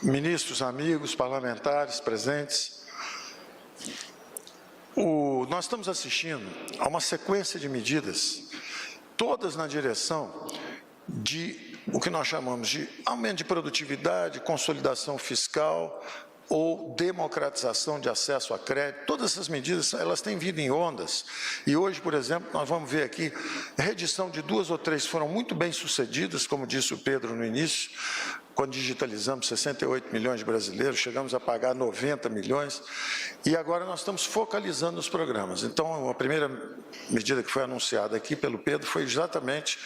ministros, amigos, parlamentares presentes, nós estamos assistindo a uma sequência de medidas, todas na direção de o que nós chamamos de aumento de produtividade, consolidação fiscal ou democratização de acesso a crédito. Todas essas medidas, elas têm vindo em ondas. E hoje, por exemplo, nós vamos ver aqui, a redição de 2 ou 3 foram muito bem sucedidas, como disse o Pedro no início, quando digitalizamos 68 milhões de brasileiros, chegamos a pagar 90 milhões, e agora nós estamos focalizando os programas. Então, a primeira medida que foi anunciada aqui pelo Pedro foi exatamente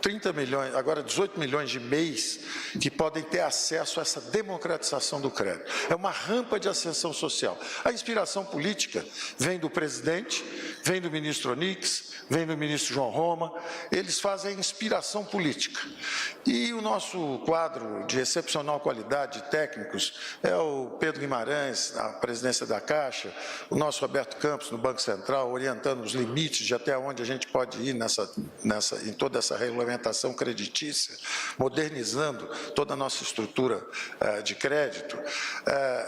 30 milhões, agora 18 milhões de MEIs que podem ter acesso a essa democratização do crédito. É uma rampa de ascensão social. A inspiração política vem do presidente, vem do ministro Onyx, vem do ministro João Roma, eles fazem a inspiração política. E o nosso quadro de excepcional qualidade de técnicos é o Pedro Guimarães, na presidência da Caixa, o nosso Roberto Campos, no Banco Central, orientando os limites de até onde a gente pode ir em toda essa regulamentação creditícia, modernizando toda a nossa estrutura de crédito.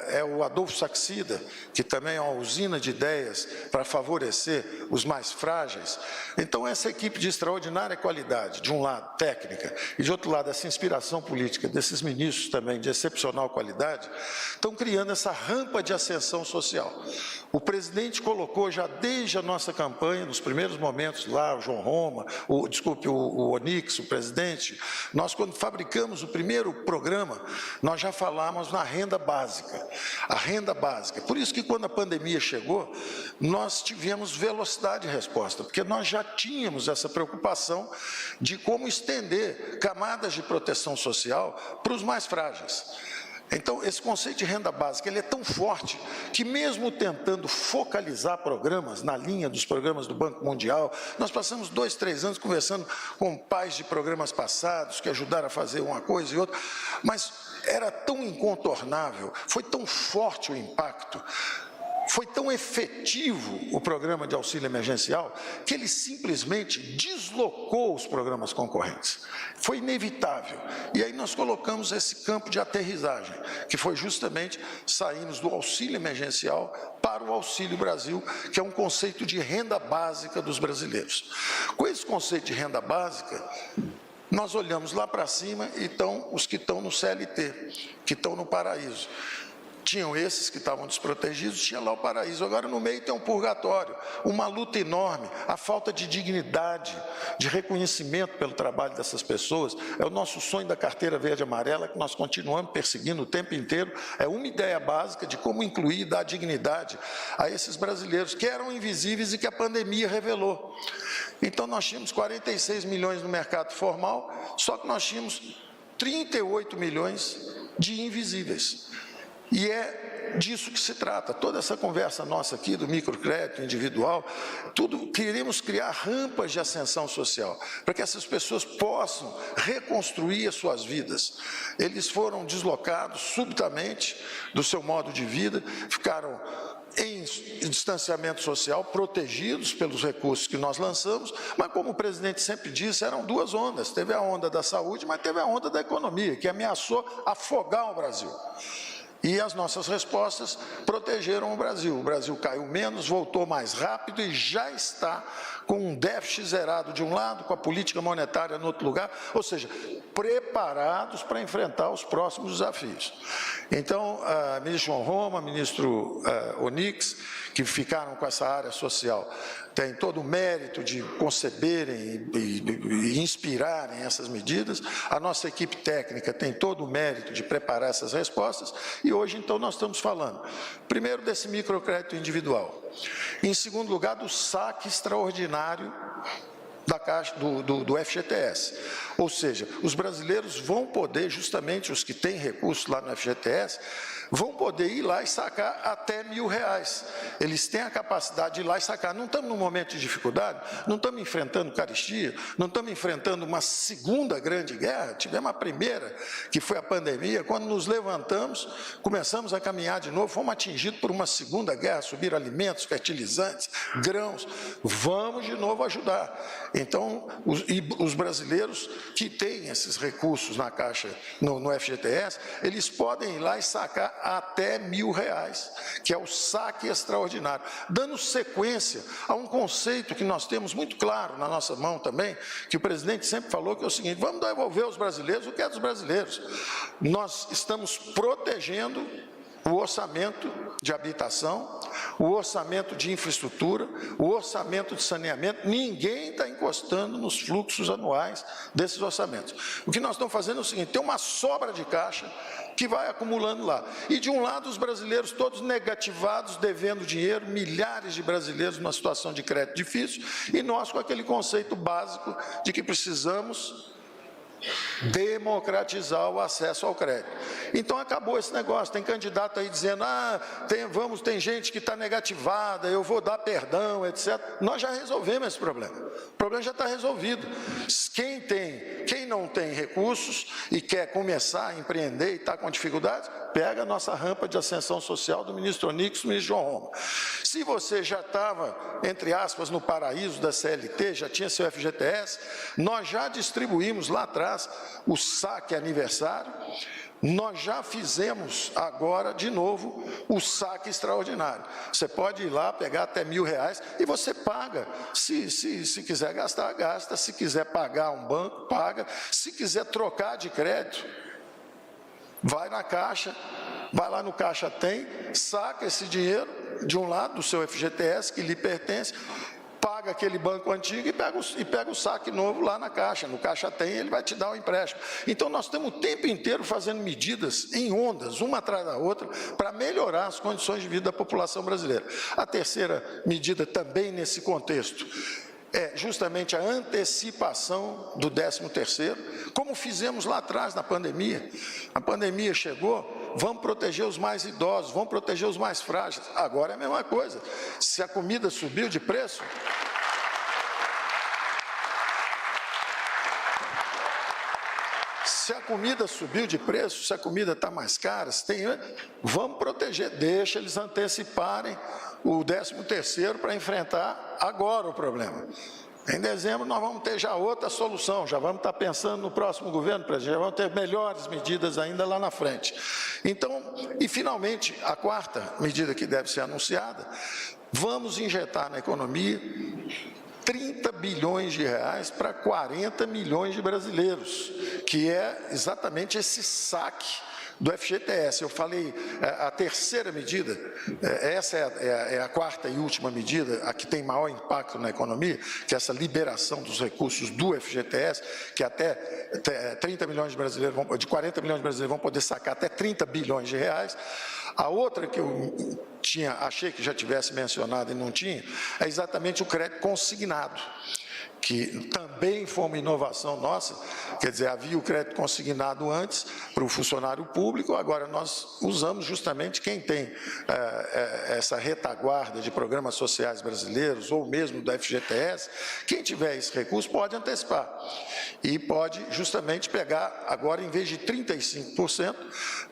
É o Adolfo Saxida, que também é uma usina de ideias para favorecer os mais frágeis. Então, essa equipe de extraordinária qualidade, de um lado, técnica, e de outro lado, essa inspiração política desses ministros também de excepcional qualidade, estão criando essa rampa de ascensão social. O presidente colocou já desde a nossa campanha, nos primeiros momentos lá, o João Roma, o Onyx, o presidente, nós quando fabricamos o primeiro programa, nós já falamos na renda básica, a renda básica. Por isso que quando a pandemia chegou, nós tivemos velocidade de resposta, porque nós já tínhamos essa preocupação de como estender camadas de proteção social para os mais frágeis. Então, esse conceito de renda básica, ele é tão forte que mesmo tentando focalizar programas na linha dos programas do Banco Mundial, nós passamos 2, 3 anos conversando com pais de programas passados que ajudaram a fazer uma coisa e outra, mas era tão incontornável, foi tão forte o impacto, foi tão efetivo o programa de auxílio emergencial que ele simplesmente deslocou os programas concorrentes. Foi inevitável. E aí nós colocamos esse campo de aterrissagem, que foi justamente sairmos do auxílio emergencial para o Auxílio Brasil, que é um conceito de renda básica dos brasileiros. Com esse conceito de renda básica, nós olhamos lá para cima e estão os que estão no CLT, que estão no paraíso. Tinham esses que estavam desprotegidos, tinha lá o paraíso. Agora no meio tem um purgatório, uma luta enorme, a falta de dignidade, de reconhecimento pelo trabalho dessas pessoas. É o nosso sonho da carteira verde e amarela, que nós continuamos perseguindo o tempo inteiro. É uma ideia básica de como incluir e dar dignidade a esses brasileiros que eram invisíveis e que a pandemia revelou. Então nós tínhamos 46 milhões no mercado formal, só que nós tínhamos 38 milhões de invisíveis. E é disso que se trata, toda essa conversa nossa aqui do microcrédito individual, tudo, queremos criar rampas de ascensão social, para que essas pessoas possam reconstruir as suas vidas. Eles foram deslocados subitamente do seu modo de vida, ficaram em distanciamento social, protegidos pelos recursos que nós lançamos, mas como o presidente sempre disse, eram 2 ondas, teve a onda da saúde, mas teve a onda da economia, que ameaçou afogar o Brasil. E as nossas respostas protegeram o Brasil caiu menos, voltou mais rápido e já está com um déficit zerado de um lado, com a política monetária no outro lugar, ou seja, preparados para enfrentar os próximos desafios. Então, ministro João Roma, ministro Onyx, que ficaram com essa área social, têm todo o mérito de conceberem e inspirarem essas medidas. A nossa equipe técnica tem todo o mérito de preparar essas respostas e hoje, então, nós estamos falando, primeiro, desse microcrédito individual, em segundo lugar, do saque extraordinário da Caixa, do FGTS. Ou seja, os brasileiros vão poder, justamente os que têm recursos lá no FGTS, vão poder ir lá e sacar até R$1.000. Eles têm a capacidade de ir lá e sacar. Não estamos num momento de dificuldade, não estamos enfrentando carestia, não estamos enfrentando uma segunda grande guerra, tivemos a primeira, que foi a pandemia. Quando nos levantamos, começamos a caminhar de novo, fomos atingidos por uma segunda guerra, subiram alimentos, fertilizantes, grãos, vamos de novo ajudar. Então, os brasileiros que têm esses recursos na Caixa, no FGTS, eles podem ir lá e sacar até R$1.000, que é o saque extraordinário, dando sequência a um conceito que nós temos muito claro na nossa mão também, que o presidente sempre falou, que é o seguinte: vamos devolver aos brasileiros o que é dos brasileiros. Nós estamos protegendo o orçamento de habitação, o orçamento de infraestrutura, o orçamento de saneamento. Ninguém está encostando nos fluxos anuais desses orçamentos. O que nós estamos fazendo é o seguinte: tem uma sobra de caixa que vai acumulando lá. E de um lado os brasileiros todos negativados, devendo dinheiro, milhares de brasileiros numa situação de crédito difícil, e nós com aquele conceito básico de que precisamos democratizar o acesso ao crédito. Então acabou esse negócio. Tem candidato aí dizendo: tem gente que está negativada, eu vou dar perdão, etc. Nós já resolvemos esse problema. O problema já está resolvido. Quem não tem recursos e quer começar a empreender e está com dificuldades, pega a nossa rampa de ascensão social do ministro Onix, do ministro João Roma. Se você já estava, entre aspas, no paraíso da CLT, já tinha seu FGTS, nós já distribuímos lá atrás o saque aniversário. Nós já fizemos agora, de novo, o saque extraordinário. Você pode ir lá, pegar até R$1.000 e você paga. Se quiser gastar, gasta. Se quiser pagar um banco, paga. Se quiser trocar de crédito, vai na Caixa, vai lá no Caixa Tem, saca esse dinheiro de um lado do seu FGTS que lhe pertence, paga aquele banco antigo e pega o saque novo lá na Caixa. No Caixa Tem, ele vai te dar o empréstimo. Então, nós estamos o tempo inteiro fazendo medidas em ondas, uma atrás da outra, para melhorar as condições de vida da população brasileira. A terceira medida também nesse contexto é justamente a antecipação do 13º, como fizemos lá atrás na pandemia. A pandemia chegou, vamos proteger os mais idosos, vamos proteger os mais frágeis. Agora é a mesma coisa. Se a comida subiu de preço, se a comida subiu de preço, se a comida está mais cara, vamos proteger, deixa eles anteciparem o 13º para enfrentar agora o problema. Em dezembro nós vamos ter já outra solução, já vamos estar pensando no próximo governo, presidente, já vamos ter melhores medidas ainda lá na frente. Então, e finalmente, a quarta medida que deve ser anunciada, vamos injetar na economia 30 bilhões de reais para 40 milhões de brasileiros, que é exatamente esse saque do FGTS. Eu falei, a terceira medida, essa é a quarta e última medida, a que tem maior impacto na economia, que é essa liberação dos recursos do FGTS, que até 30 milhões de brasileiros, de 40 milhões de brasileiros vão poder sacar até 30 bilhões de reais. A outra que eu achei que já tivesse mencionado e não tinha, é exatamente o crédito consignado, que também foi uma inovação nossa. Quer dizer, havia o crédito consignado antes para o funcionário público, agora nós usamos justamente quem tem essa retaguarda de programas sociais brasileiros, ou mesmo do FGTS, quem tiver esse recurso pode antecipar, e pode justamente pegar, agora em vez de 35%,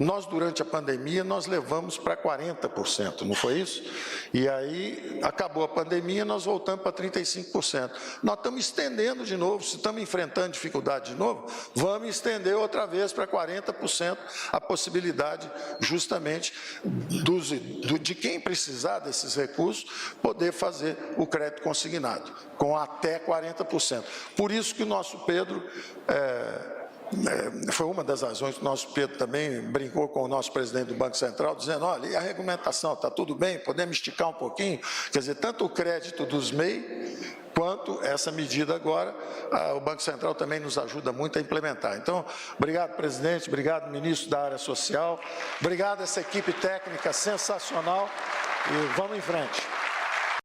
nós durante a pandemia nós levamos para 40%, não foi isso? E aí acabou a pandemia, nós voltamos para 35%. Nós estamos estendendo de novo, se estamos enfrentando dificuldade de novo, vamos estender outra vez para 40% a possibilidade justamente de quem precisar desses recursos poder fazer o crédito consignado, com até 40%. Por isso que o nosso Pedro, foi uma das razões que o nosso Pedro também brincou com o nosso presidente do Banco Central, dizendo: olha, e a regulamentação, está tudo bem, podemos esticar um pouquinho? Quer dizer, tanto o crédito dos MEI, quanto essa medida agora, o Banco Central também nos ajuda muito a implementar. Então, obrigado, presidente, obrigado, ministro da área social, obrigado a essa equipe técnica sensacional, e vamos em frente.